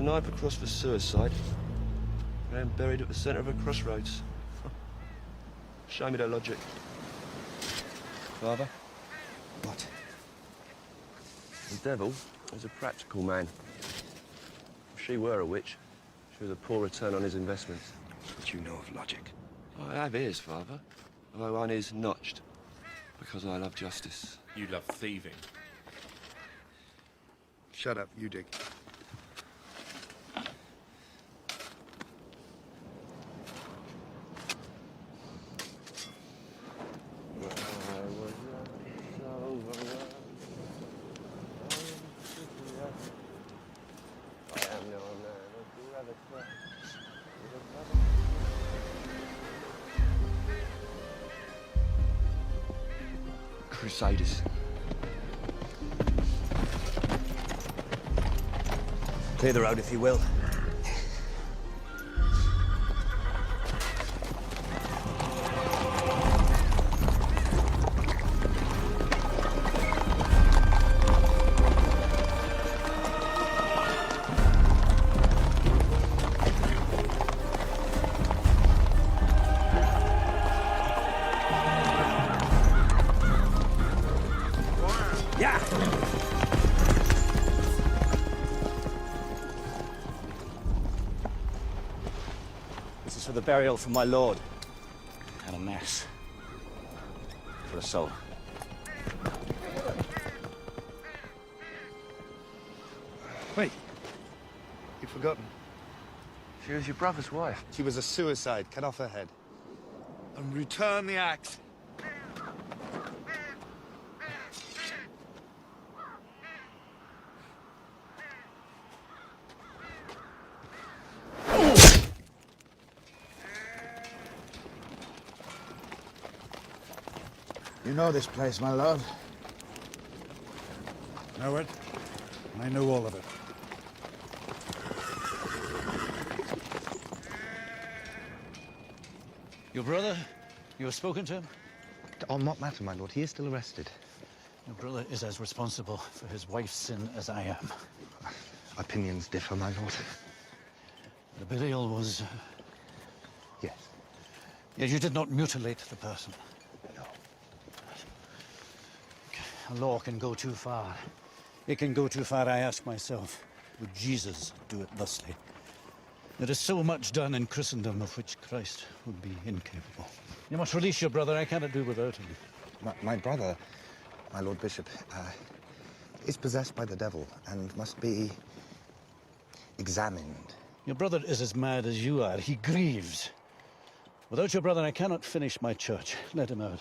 knife across for suicide. Man buried at the centre of a crossroads. Show me the logic. Father? What? The devil is a practical man. If she were a witch, she was a poor return on his investments. But you know of logic. I have ears, Father, although one is notched, because I love justice. You love thieving. Shut up, you dig. Crusaders. Clear the road if you will. For the burial for my lord, and a mass for a soul. Wait, you've forgotten. She was your brother's wife. She was a suicide. Cut off her head. And return the axe. You know this place, my lord. Know it? I know all of it. Your brother? You have spoken to him? On what matter, my lord? He is still arrested. Your brother is as responsible for his wife's sin as I am. Opinions differ, my lord. The burial was... Yes. Yet you did not mutilate the person. No. A law can go too far. It can go too far, I ask myself. Would Jesus do it thusly? There is so much done in Christendom of which Christ would be incapable. You must release your brother. I cannot do without him. My brother, my Lord Bishop, is possessed by the devil and must be examined. Your brother is as mad as you are. He grieves. Without your brother, I cannot finish my church. Let him out.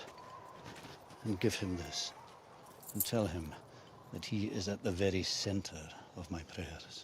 And give him this. And tell him that he is at the very center of my prayers.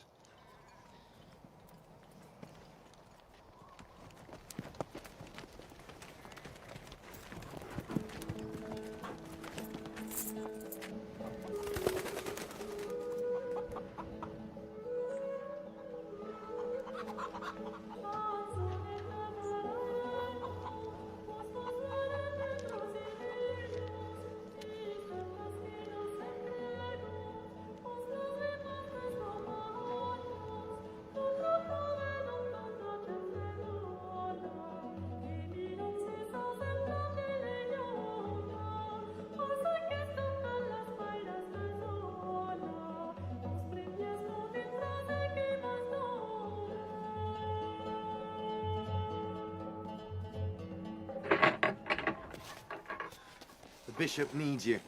The bishop needs you.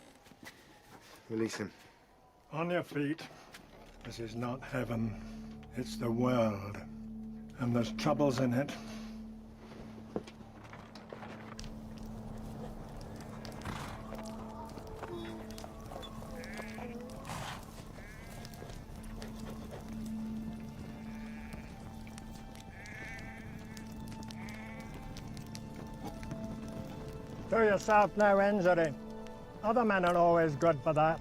Release him. On your feet. This is not heaven. It's the world. And there's troubles in it. Do yourself no injury. Other men are always good for that.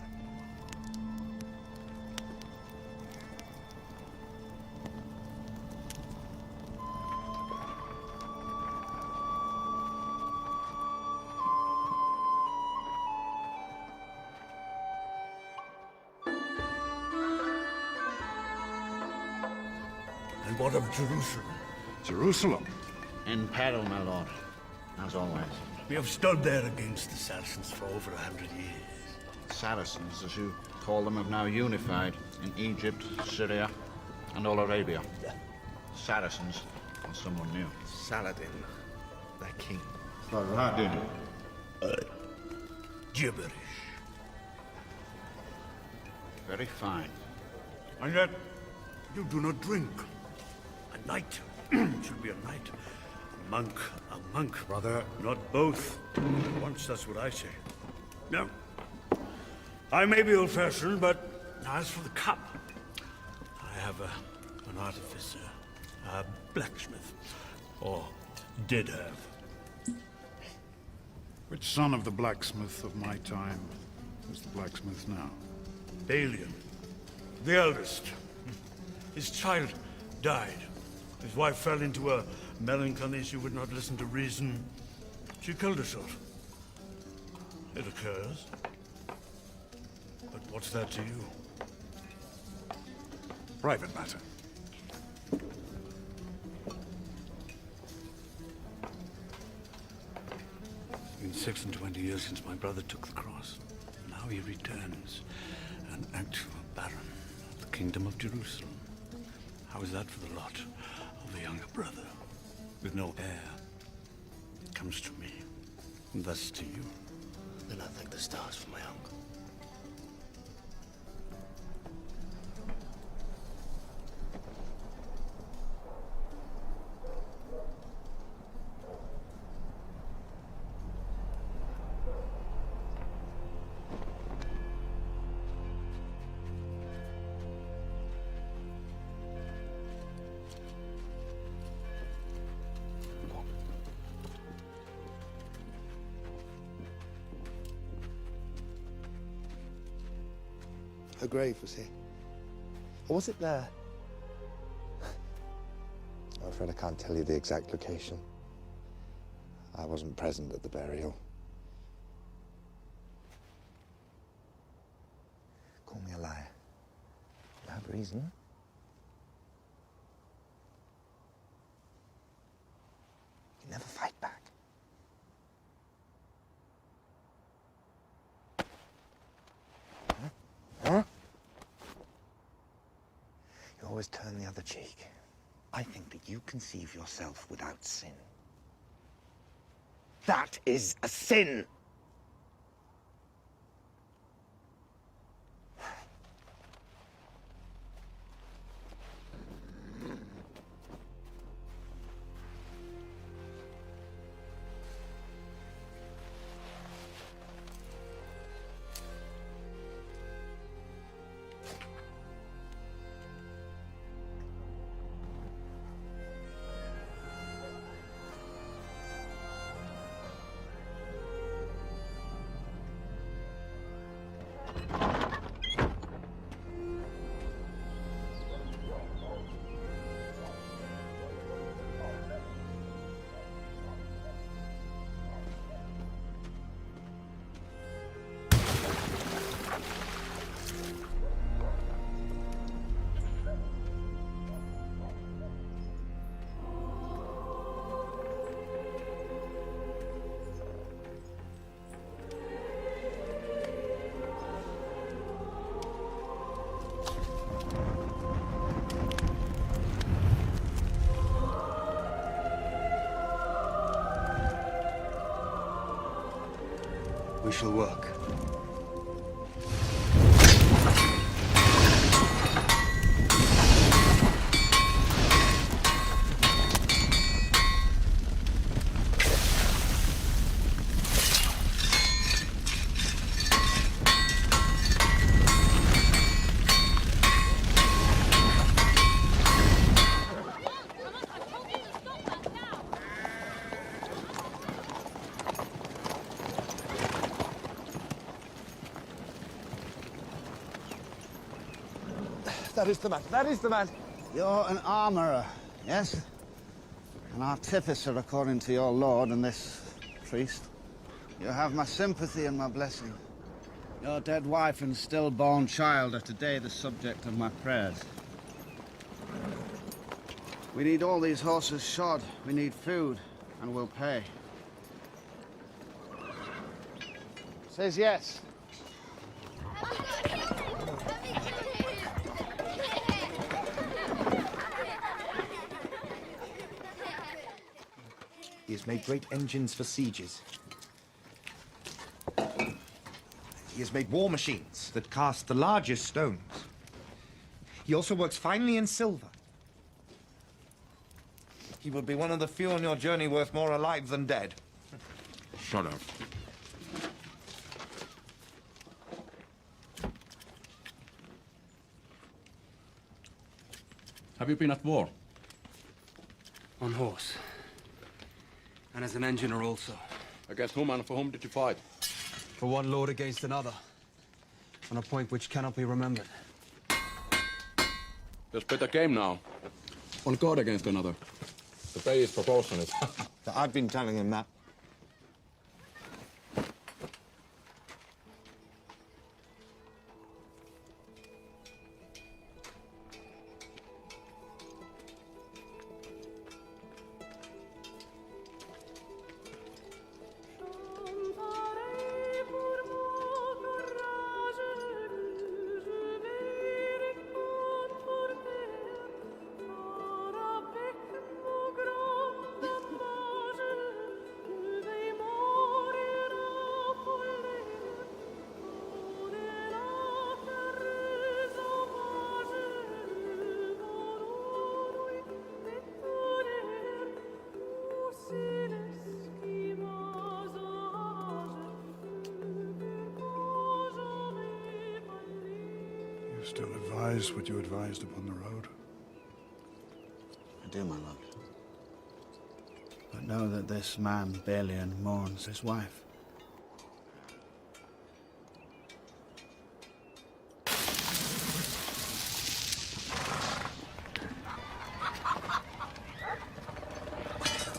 What of Jerusalem? Jerusalem? In peril, my lord, as always. We have stood there against the Saracens for over 100 years. Saracens, as you call them, have now unified in Egypt, Syria, and all Arabia. Saracens are someone new. Salahudin, their king. Salahudin. Gibberish. Very fine. And yet, you do not drink. A knight should be a knight. A monk, rather, not both. Once, that's what I say. Now, I may be old-fashioned, but as for the cup, I have an artificer, a blacksmith, or did have. Which son of the blacksmith of my time is the blacksmith now? Balian, the eldest. His child died. His wife fell into a melancholy. She would not listen to reason. She killed herself. It occurs. But what's that to you? Private matter. It's been 26 years since my brother took the cross. Now he returns, an actual baron of the kingdom of Jerusalem. How is that for the lot of the younger brother? With no heir. It comes to me, and thus to you. Then I thank the stars for my uncle. Her grave was here. Or was it there? I'm afraid I can't tell you the exact location. I wasn't present at the burial. Call me a liar. You have reason. You never fight back. Huh? You always turn the other cheek. I think that you conceive yourself without sin. That is a sin! We shall work. That is the man. That is the man. You're an armorer, yes? An artificer, according to your lord and this priest. You have my sympathy and my blessing. Your dead wife and stillborn child are today the subject of my prayers. We need all these horses shod. We need food, and we'll pay. Says yes. He has made great engines for sieges. He has made war machines that cast the largest stones. He also works finely in silver. He would be one of the few on your journey worth more alive than dead. Shut up. Have you been at war? On horse. And as an engineer also. Against whom and for whom did you fight? For one lord against another. On a point which cannot be remembered. There's better game now. One god against another. The pay is proportionate. I've been telling him that. Still advise what you advised upon the road? I do, my lord. But know that this man, Balian, mourns his wife.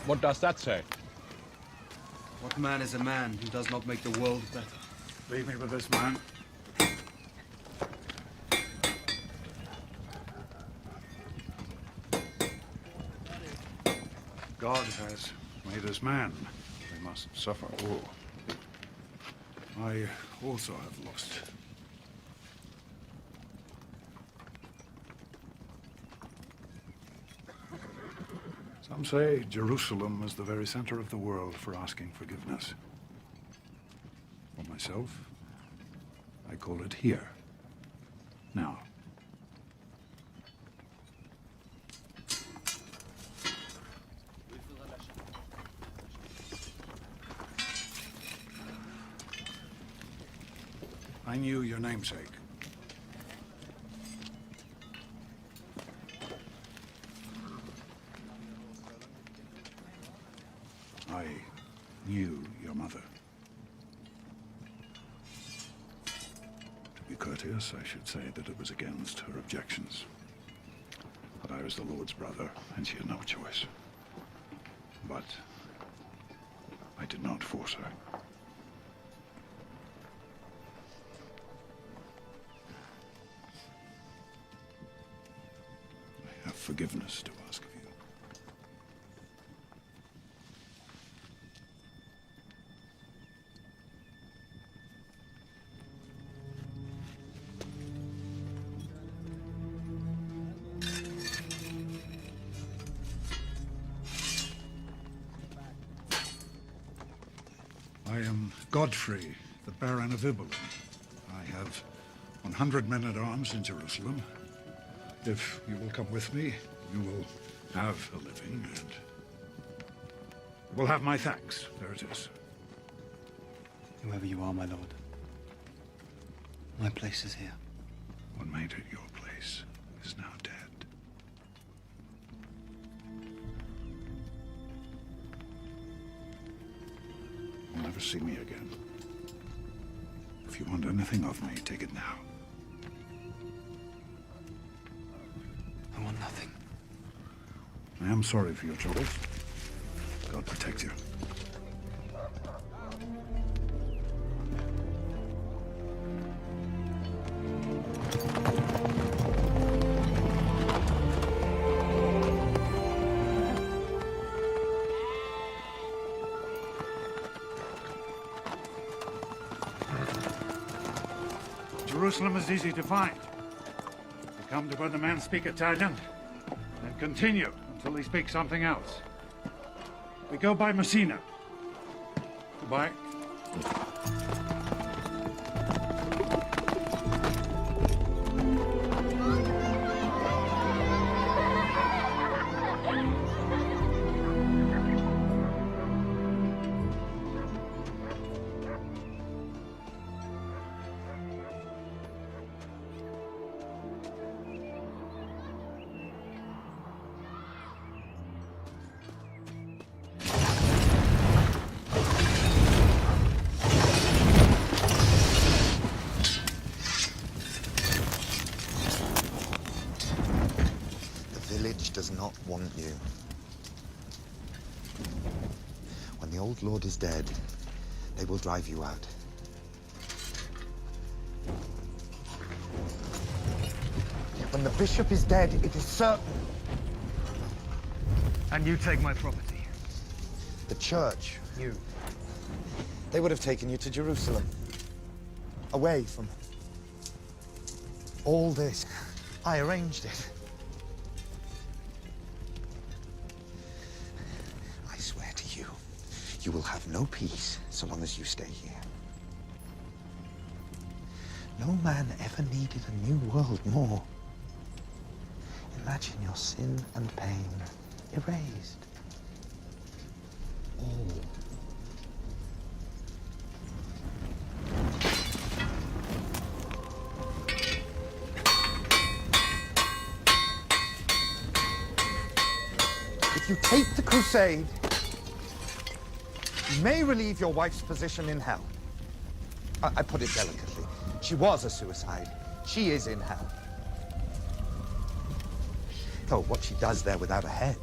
What does that say? What man is a man who does not make the world better? Leave me with this man. God has made us man. We must suffer all. I also have lost. Some say Jerusalem is the very center of the world for asking forgiveness. For myself, I call it here. Now. I knew your namesake. I knew your mother. To be courteous, I should say that it was against her objections. But I was the Lord's brother, and she had no choice. But I did not force her. I have forgiveness to ask of you. I am Godfrey, the Baron of Ibelin. I have 100 men-at-arms in Jerusalem. If you will come with me, you will have a living, and you will have my thanks. There it is. Whoever you are, my lord. My place is here. What made it your place is now dead. You'll never see me again. If you want anything of me, take it now. I want nothing. I am sorry for your troubles. God protect you. Jerusalem is easy to find. We come to where the man speaks Italian, and continue until he speaks something else. We go by Messina. Goodbye. Does not want you. When the old lord is dead, they will drive you out. When the bishop is dead, it is certain. And you take my property. The church, they would have taken you to Jerusalem, away from all this. I arranged it. You will have no peace so long as you stay here. No man ever needed a new world more. Imagine your sin and pain erased. All. If you take the crusade, you may relieve your wife's position in hell. I put it delicately. She was a suicide. She is in hell. Though what she does there without a head.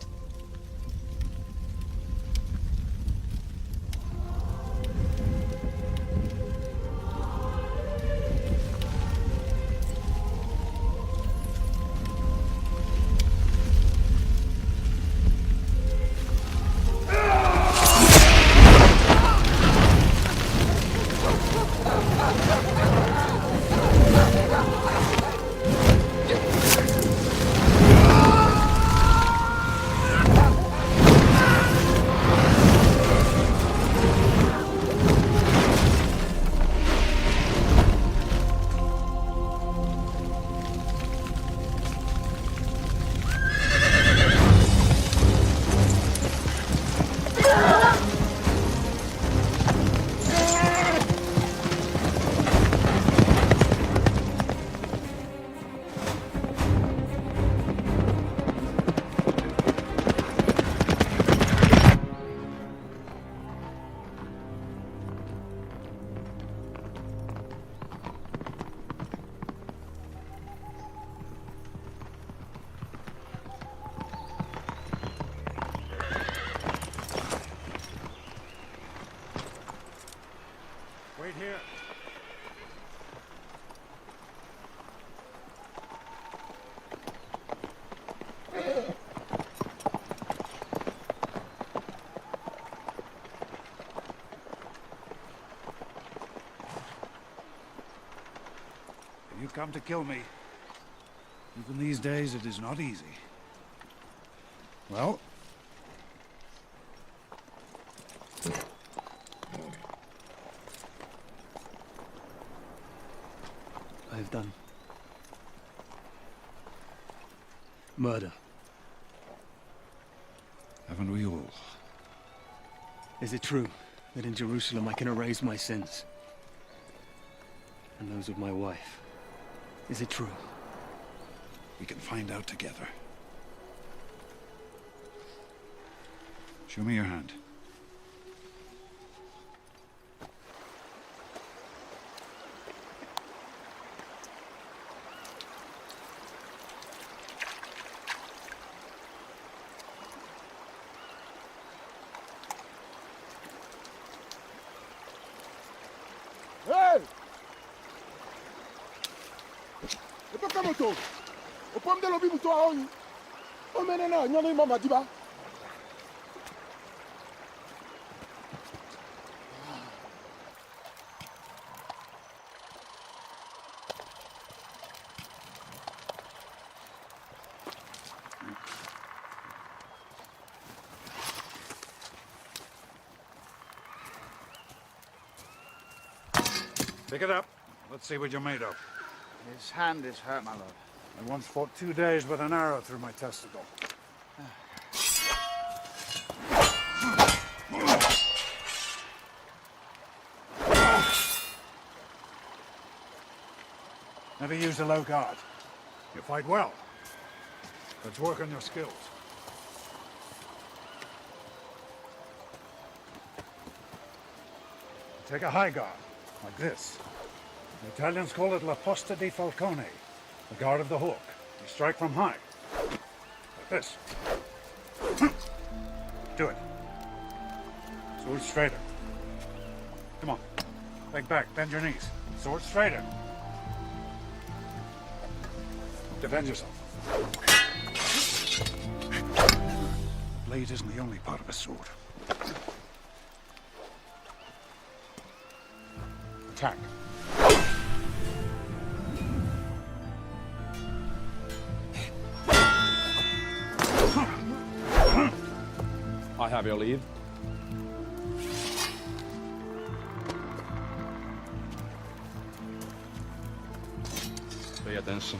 Wait here. You come to kill me. Even these days, it is not easy. Well, I have done murder. haven't we all? Is it true that in Jerusalem I can erase my sins? And those of my wife? Is it true? We can find out together. Show me your hand. Hey! Epe kamoto. Opom de lobi muto aoni. O menena nyoni mama diba. Pick it up. Let's see what you're made of. His hand is hurt, my lord. I once fought 2 days with an arrow through my testicle. Never use a low guard. You fight well. Let's work on your skills. Take a high guard, like this. The Italians call it la posta di falcone, the guard of the hawk. You strike from high, like this. Do it. Sword straighter. Come on. Leg back, bend your knees. Sword straighter. Defend yourself. The blade isn't the only part of a sword. Attack. I have your leave. Pay attention.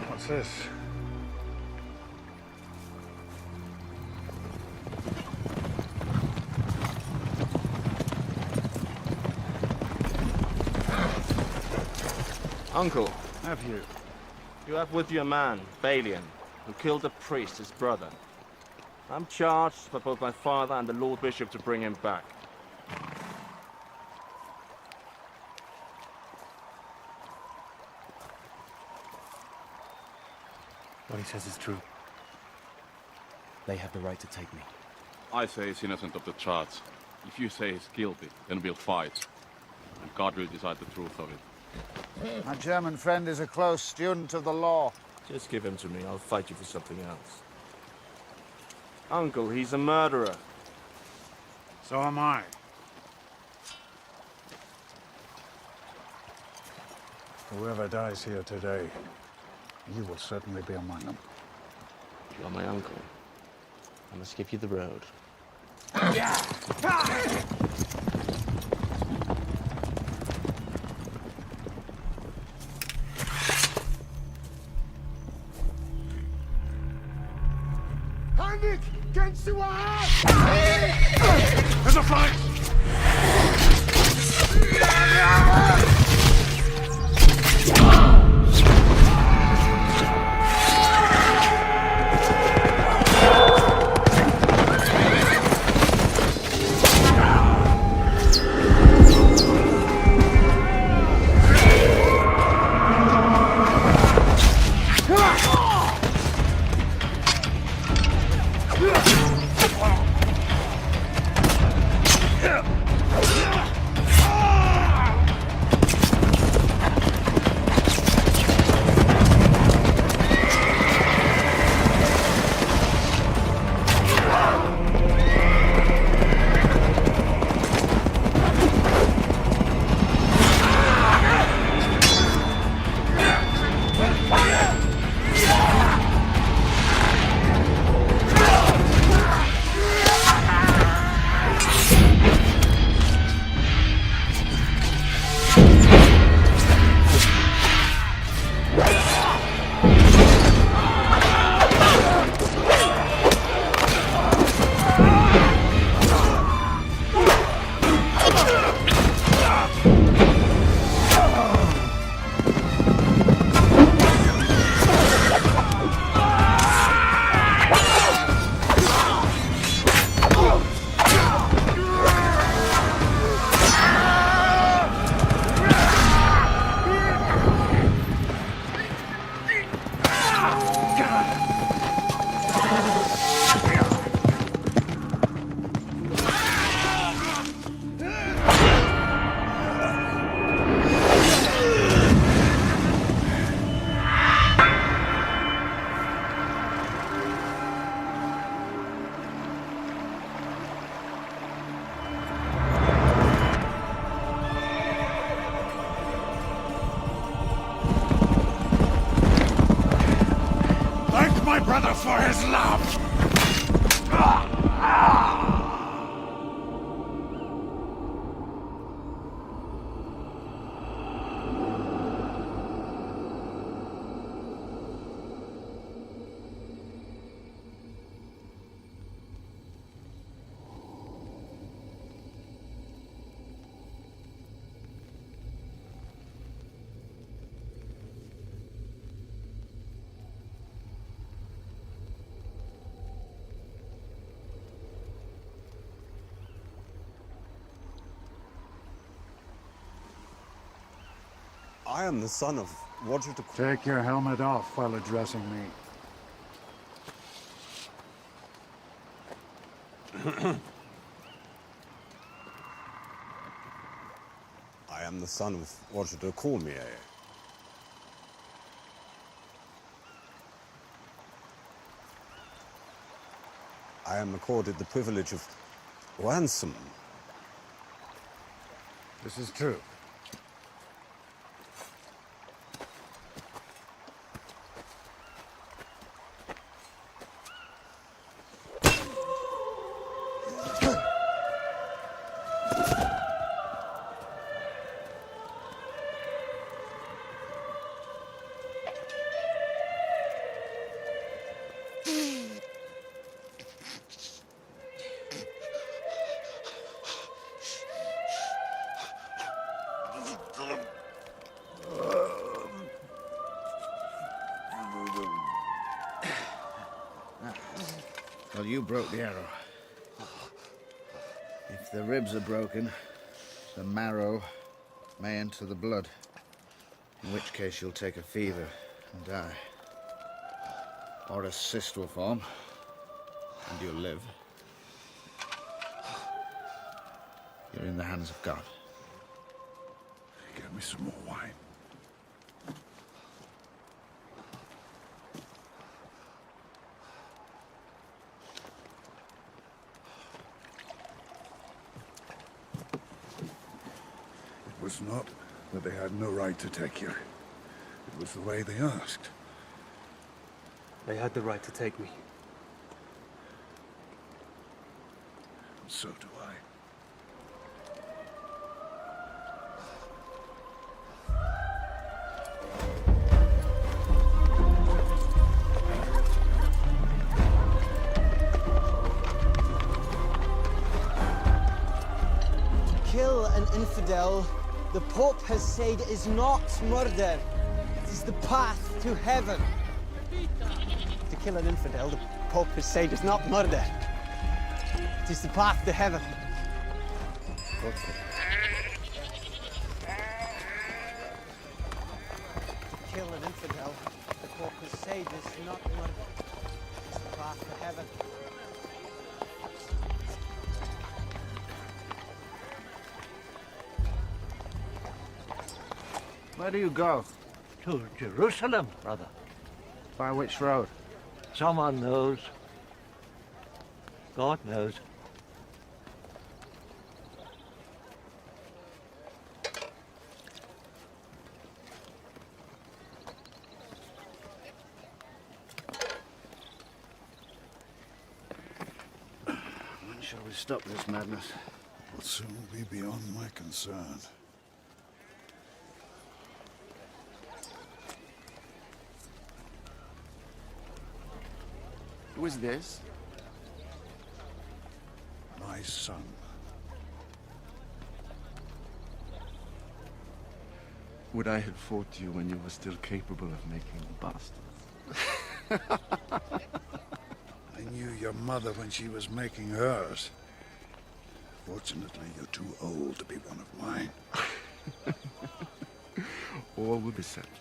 What's this? Uncle, Have you? you have with you a man, Balian, who killed a priest, his brother. I'm charged by both my father and the Lord Bishop to bring him back. What he says is true. They have the right to take me. I say he's innocent of the charge. If you say he's guilty, then we'll fight. And God will decide the truth of it. My German friend is a close student of the law. Just give him to me, I'll fight you for something else. Uncle, he's a murderer. So am I. Whoever dies here today, you will certainly be among them. You are my uncle. I must give you the road. Handik, kennst du was? There's a flank! killed my brother for his love! I am the son of Roger de... Take your helmet off while addressing me. I am the son of Roger de Cormier. I am accorded the privilege of ransom. This is true. Well, you broke the arrow. If the ribs are broken, the marrow may enter the blood, in which case you'll take a fever and die. Or a cyst will form, and you'll live. You're in the hands of God. Get me some more wine. It was not that they had no right to take you. It was the way they asked. They had the right to take me. And so do I. Kill an infidel, the Pope has said, is not murder. It is the path to heaven. To kill an infidel, the Pope has said, is not murder. It is the path to heaven. To kill an infidel, the Pope has said, is not murder. It is the path to heaven. Where do you go? To Jerusalem, brother. By which road? Someone knows. God knows. When shall we stop this madness? Will soon be beyond my concern. Who is this? My son. Would I have fought you when you were still capable of making bastards? I knew your mother when she was making hers. Fortunately, you're too old to be one of mine. All will be settled.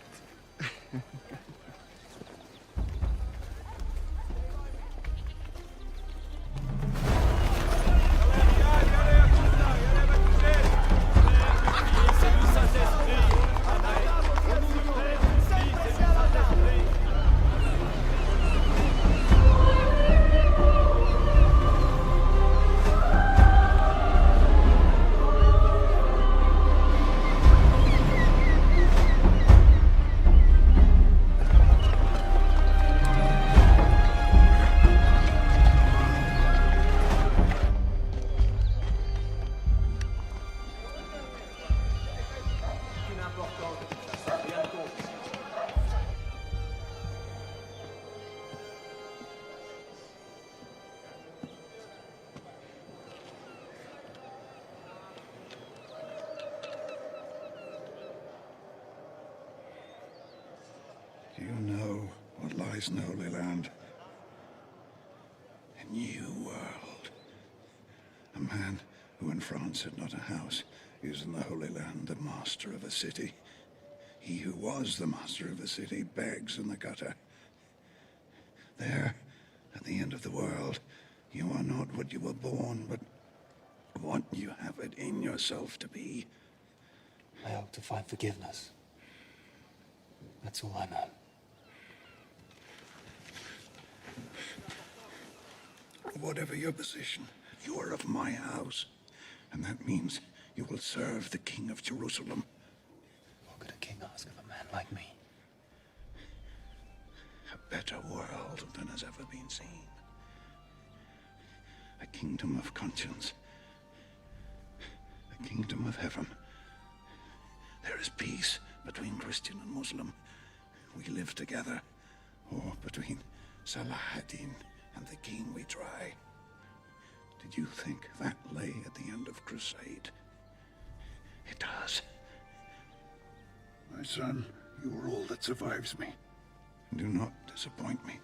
You know what lies in the Holy Land. A new world. A man who in France had not a house is in the Holy Land the master of a city. He who was the master of a city begs in the gutter. There, at the end of the world, you are not what you were born, but what you have it in yourself to be. I hope to find forgiveness. That's all I know. Whatever your position, you are of my house. And that means you will serve the King of Jerusalem. What could a king ask of a man like me? A better world than has ever been seen. A kingdom of conscience. A kingdom of heaven. There is peace between Christian and Muslim. We live together. Or between Salahudin and the king we try. Did you think that lay at the end of crusade? It does. My son, you are all that survives me. Do not disappoint me.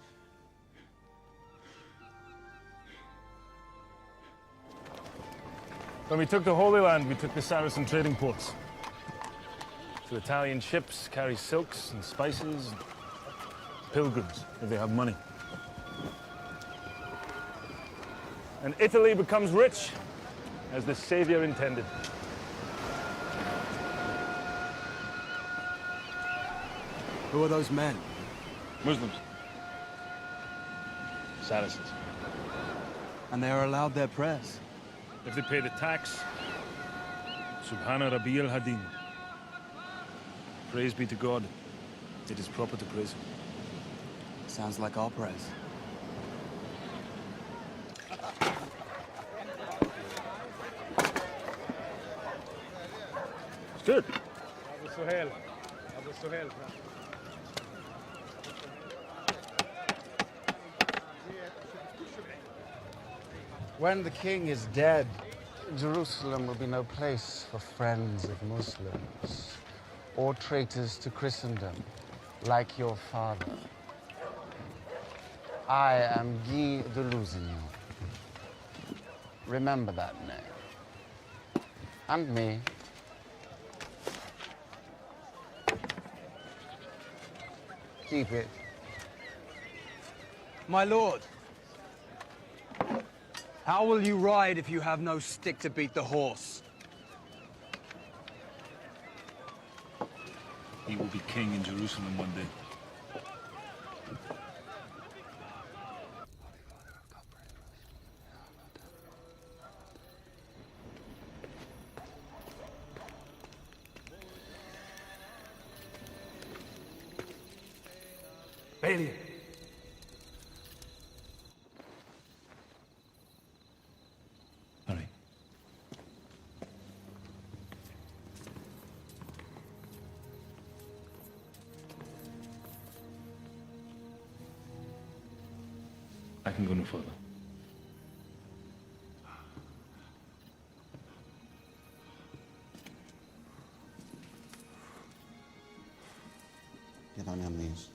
When we took the Holy Land, we took the Saracen trading ports. So Italian ships carry silks and spices and pilgrims if they have money. And Italy becomes rich, as the Savior intended. Who are those men? Muslims. Saracens. And they are allowed their prayers? If they pay the tax, Subhana Rabbi al-Hadin. Praise be to God. It is proper to praise him. Sounds like our prayers. It's good. When the king is dead, Jerusalem will be no place for friends of Muslims or traitors to Christendom, like your father. I am Guy de Lusignan. Remember that name. And me. Keep it. My lord, how will you ride if you have no stick to beat the horse? He will be king in Jerusalem one day. Alien. Hurry. I can go no further. Get on your knees.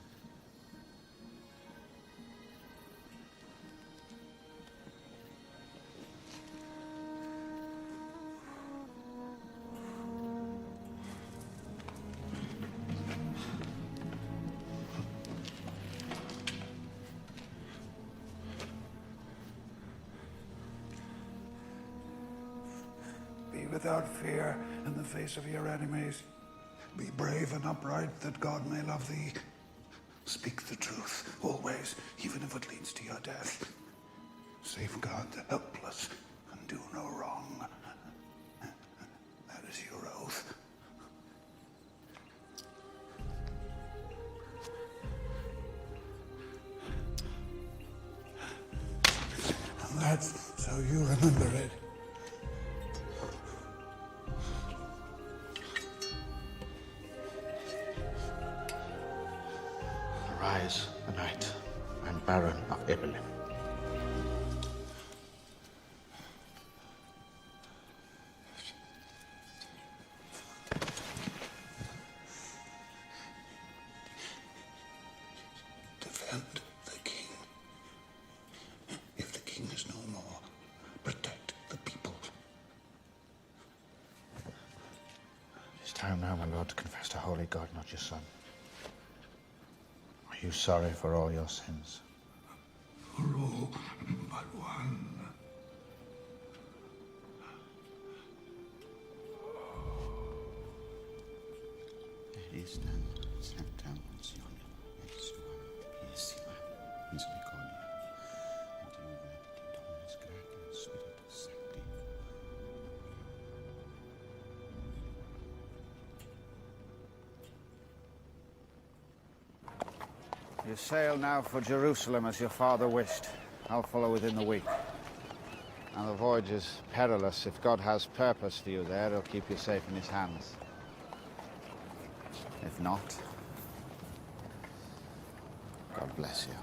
Be without fear in the face of your enemies. Be brave and upright, that God may love thee. Speak the truth, always, even if it leads to your death. Safeguard the helpless and do no wrong. That is your oath. And that's so you remember it. Arise, the knight, and Baron of Ibelin. defend the king. If the king is no more, protect the people. It's time now, my lord, to confess to holy God, not your son. Are you sorry for all your sins? For all but one. You sail now for Jerusalem as your father wished. I'll follow within the week. Now the voyage is perilous. If God has purpose for you there, he'll keep you safe in his hands. If not, God bless you.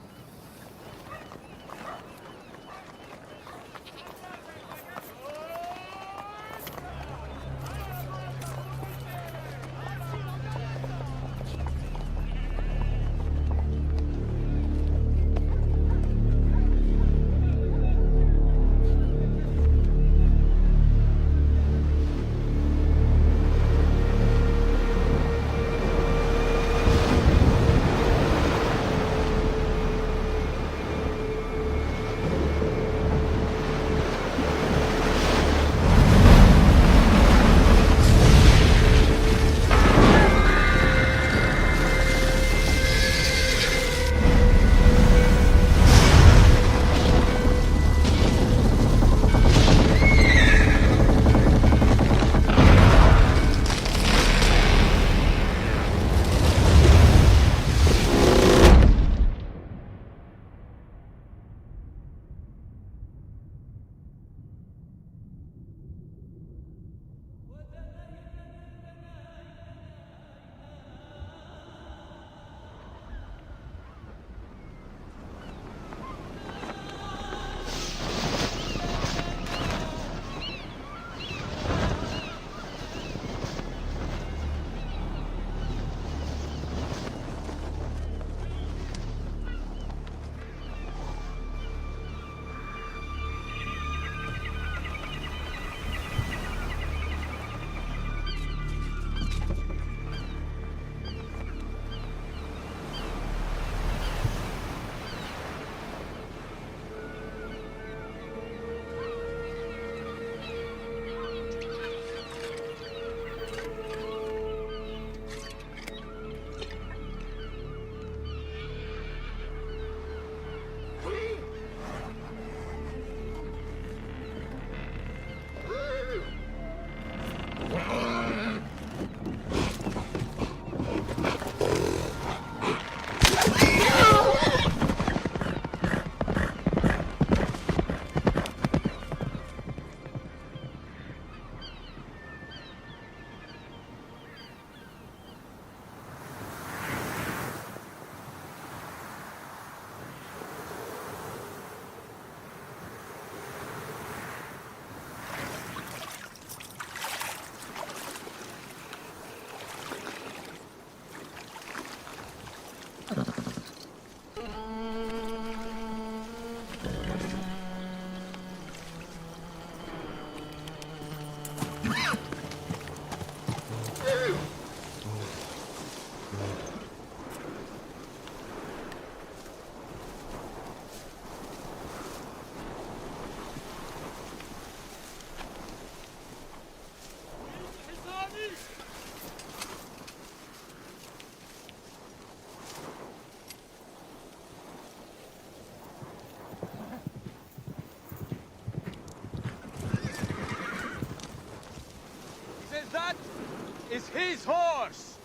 Is his horse.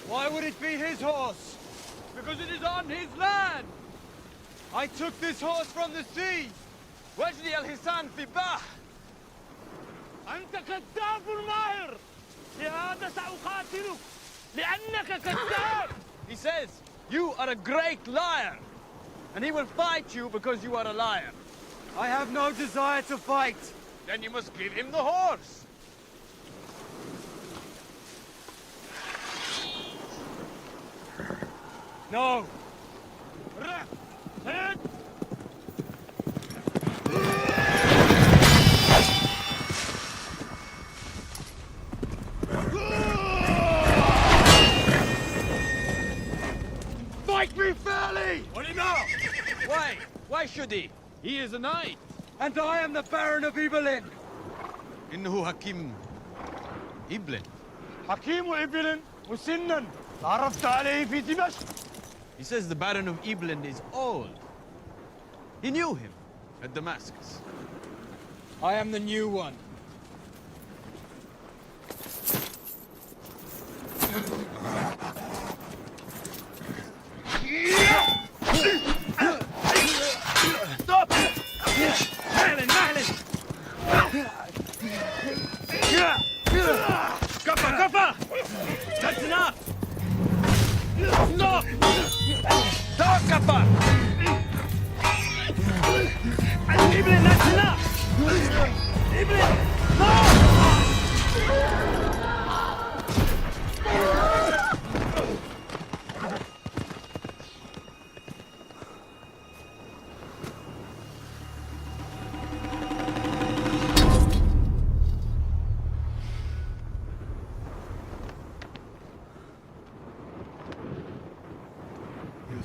Why would it be his horse? Because it is on his land. I took this horse from the sea. واجري الحصان في البحر. أنت كذاب ماهر. لهذا سأقاتلك لأنك كذاب. He says, you are a great liar. And he will fight you because you are a liar. I have no desire to fight. Then you must give him the horse. No. Fight me fairly! What do you know? Why? Why should he? He is a knight. And I am the Baron of Ibelin. إنه حكيم إبلن. حكيم إبلن وسنا. تعرفت عليه في دمشق. He says the Baron of Ibelin is old. He knew him at Damascus. I am the new one. Stop! Mahlin, Mahlin! Kappa, Kappa! That's enough! Stop! Stop, Kappa! Ibelin, that's enough! Ibelin, no!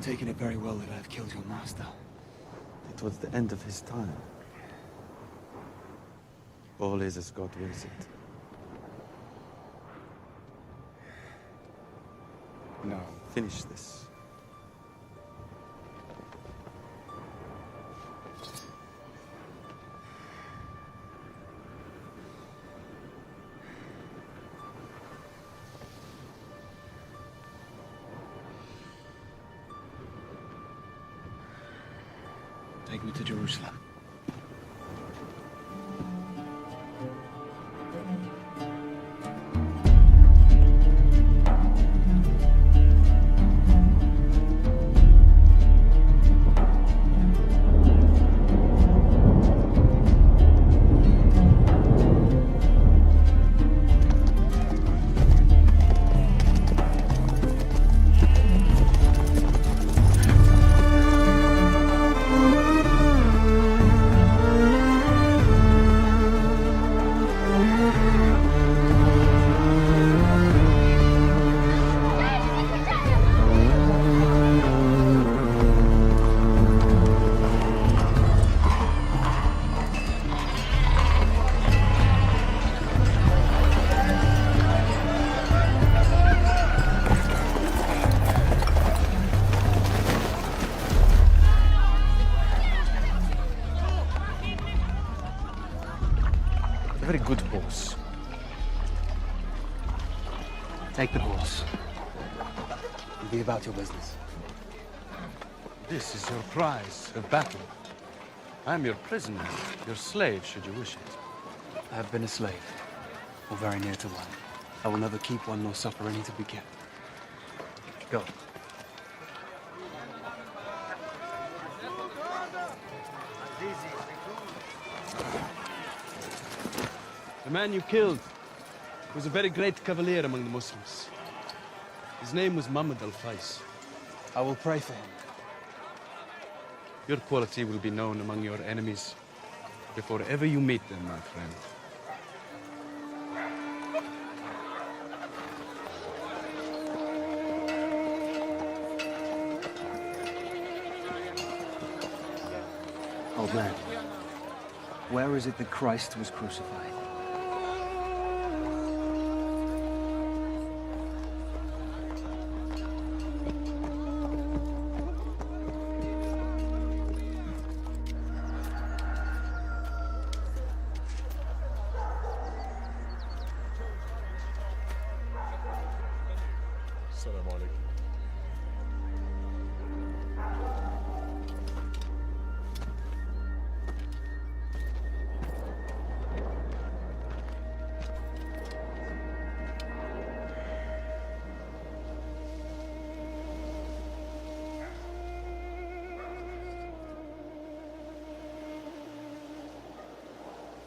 Taken it very well that I have killed your master. It was the end of his time. All is as God wills it. Now, finish this. Take me to Jerusalem. A very good horse. Take the horse. And be about your business. This is your prize of battle. I am your prisoner, your slave, should you wish it. I have been a slave, or very near to one. I will never keep one nor suffer any to be kept. Go. The man you killed was a very great cavalier among the Muslims. His name was Muhammad al-Fais. I will pray for him. Your quality will be known among your enemies before ever you meet them, my friend. Old man, where is it that Christ was crucified?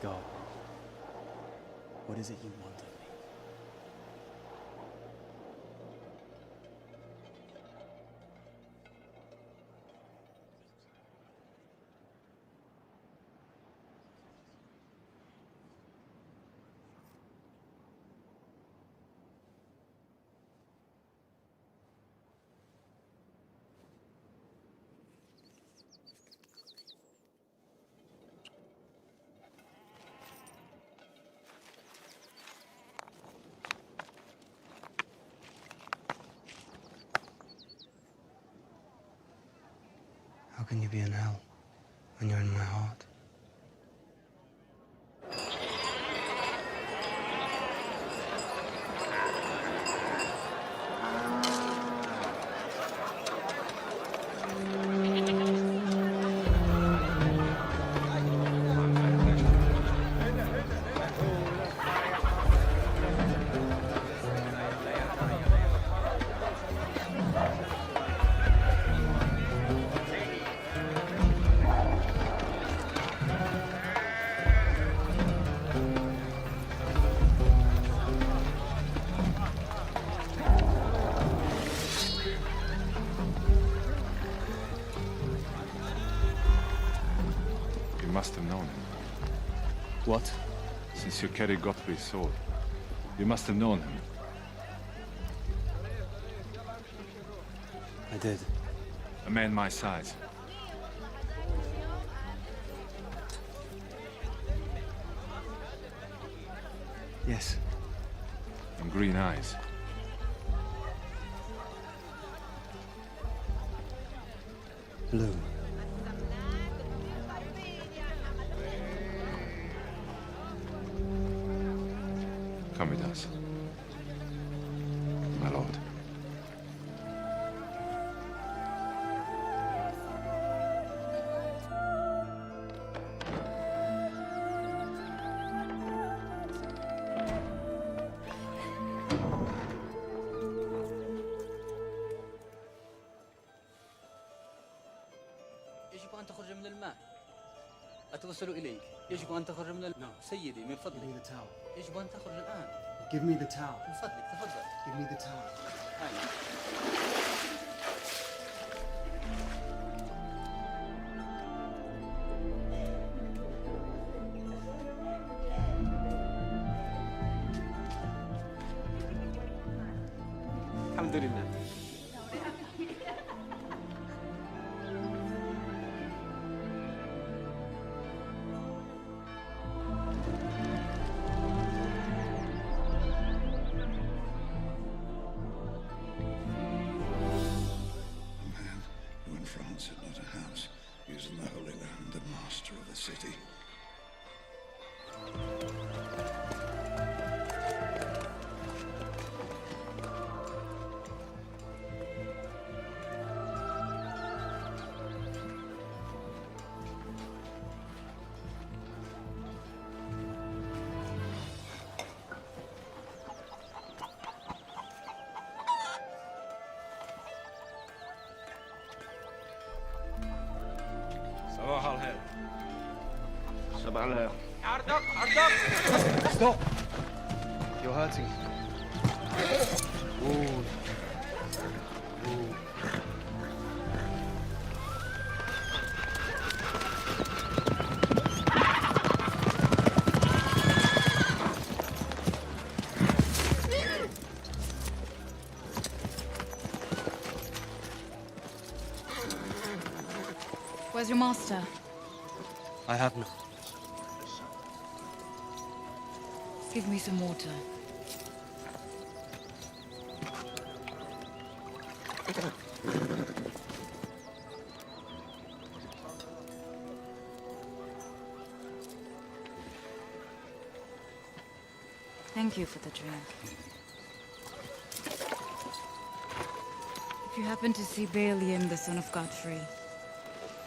Go. What is it you want of me? can you be in hell when you're in my heart? You must have known him. What? Since you carry Godfrey's sword, you must have known him. I did. A man my size. Yes. And green eyes. Blue. Come with us, my lord. يجب أن تخرج من الماء. أتوصل إليك. يجب أن تخرج من الماء. سيدي من فضلك. يجب أن تخرج الآن. Give me the towel. من فضلك تفضل. Give me the towel. الحمد لله. Who in France had not a house, using the Holy Land and master of the city. صباح الخير. صباح الخير. عرضك عرضك. Stop! You're hurting. Ooh. Where's your master? I have none. Give me some water. Thank you for the drink. If you happen to see Balian, the son of Godfrey,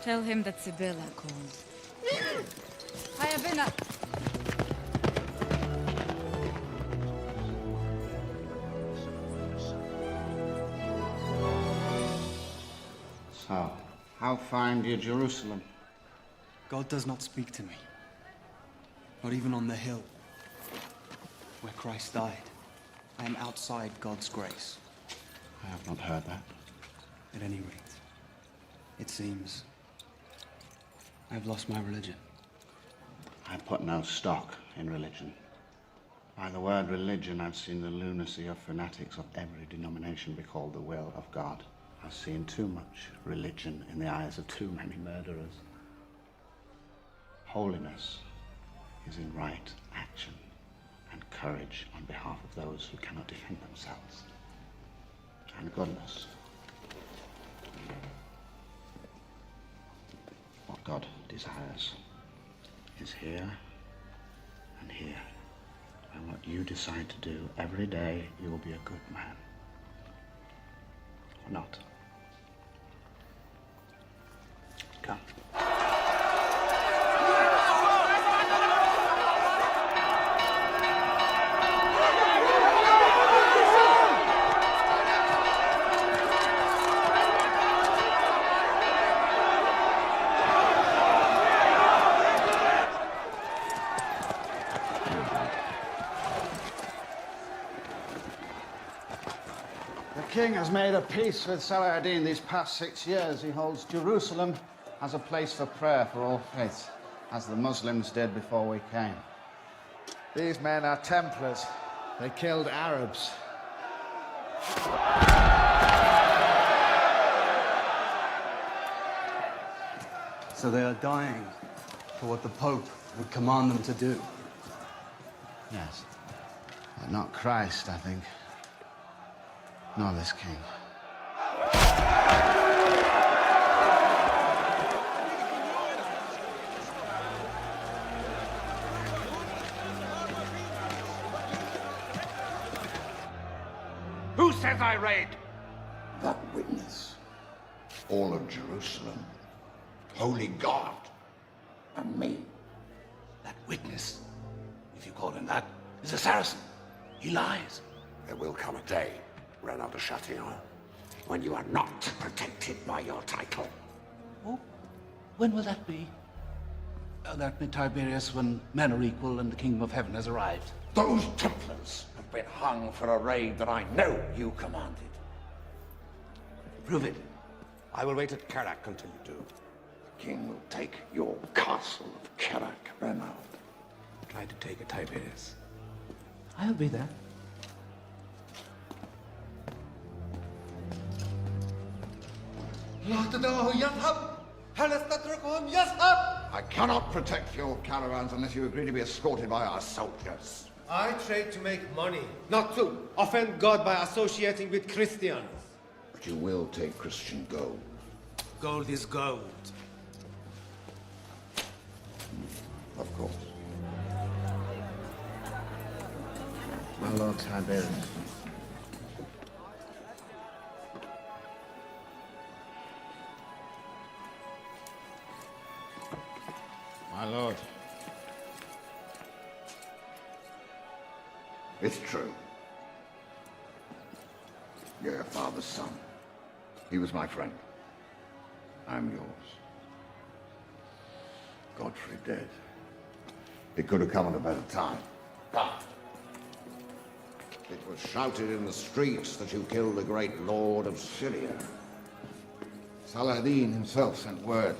tell him that Sibylla called. Hiya, Binna! So, how find you Jerusalem? God does not speak to me. Not even on the hill where Christ died. I am outside God's grace. I have not heard that. At any rate, it seems I have lost my religion. I put no stock in religion. By the word religion, I've seen the lunacy of fanatics of every denomination be called the will of God. I've seen too much religion in the eyes of too many murderers. Holiness is in right action and courage on behalf of those who cannot defend themselves. And goodness desires is here and here. And what you decide to do every day, you will be a good man. Or not. Come. The king has made a peace with Salahudin these past 6 years. He holds Jerusalem as a place for prayer for all faiths, as the Muslims did before we came. These men are Templars. They killed Arabs. So they are dying for what the Pope would command them to do. Yes. But not Christ, I think. Nor this king. Who says I raid? That witness. All of Jerusalem. Holy God. And me. That witness, if you call him that, is a Saracen. He lies. There will come a day, Renaud de Chatillon, when you are not protected by your title. Oh, when will that be? That be, Tiberius, when men are equal and the kingdom of heaven has arrived. Those Templars have been hung for a raid that I know you commanded. Prove it. I will wait at Kerak until you do. The king will take your castle of Kerak, Renaud. Try to take it, Tiberius. I'll be there. I cannot protect your caravans unless you agree to be escorted by our soldiers. I trade to make money, not to offend God by associating with Christians. But you will take Christian gold. Gold is gold. Of course. My Lord Tiberius. My lord. It's true. You're your father's son. He was my friend. I'm yours. Godfrey dead. It could have come at a better time. But it was shouted in the streets that you killed the great lord of Syria. Salahudin himself sent word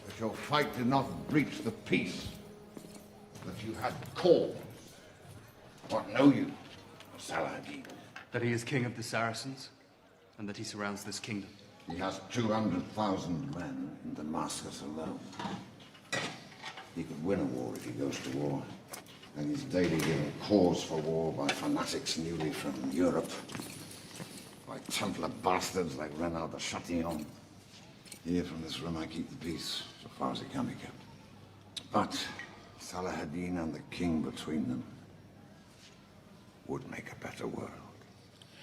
that your fight did not breach the peace, that you had cause. What know you of Salahudin? That he is king of the Saracens, and that he surrounds this kingdom. He has 200,000 men in Damascus alone. He could win a war if he goes to war. And he's daily given cause for war by fanatics newly from Europe. By Templar bastards like Renaud de Chatillon. Here from this room I keep the peace, so far as it can be kept. But Salahudin and the king between them would make a better world.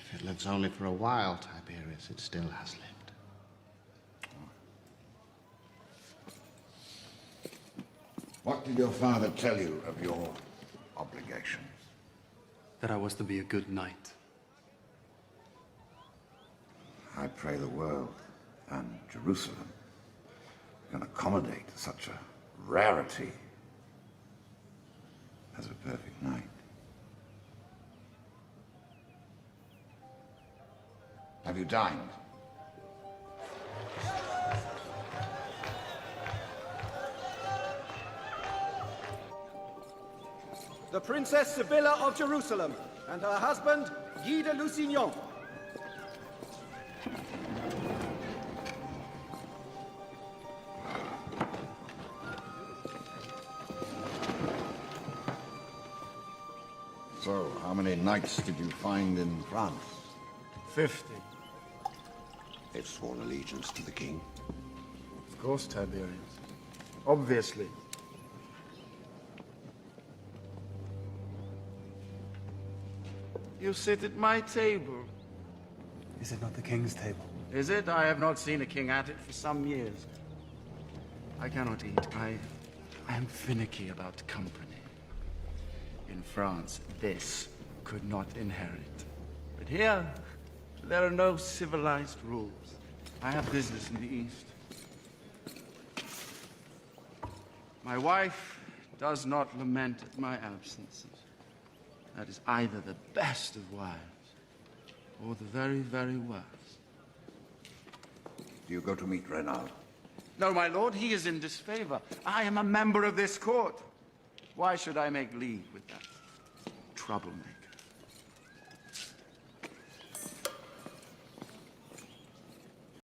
If it lives only for a while, Tiberius, it still has lived. What did your father tell you of your obligations? That I was to be a good knight. I pray the world and Jerusalem can accommodate such a rarity as a perfect knight. Have you dined? The Princess Sibylla of Jerusalem and her husband, Guy de Lusignan. So, how many knights did you find in France? 50. They've sworn allegiance to the king. Of course, Tiberius. Obviously. You sit at my table. Is it not the king's table? Is it? I have not seen a king at it for some years. I cannot eat. I am finicky about company. In France, this could not inherit. But here, there are no civilized rules. I have business in the East. My wife does not lament at my absences. That is either the best of wives, or the very, very worst. Do you go to meet Reynald? No, my lord, he is in disfavor. I am a member of this court. Why should I make league with that troublemaker?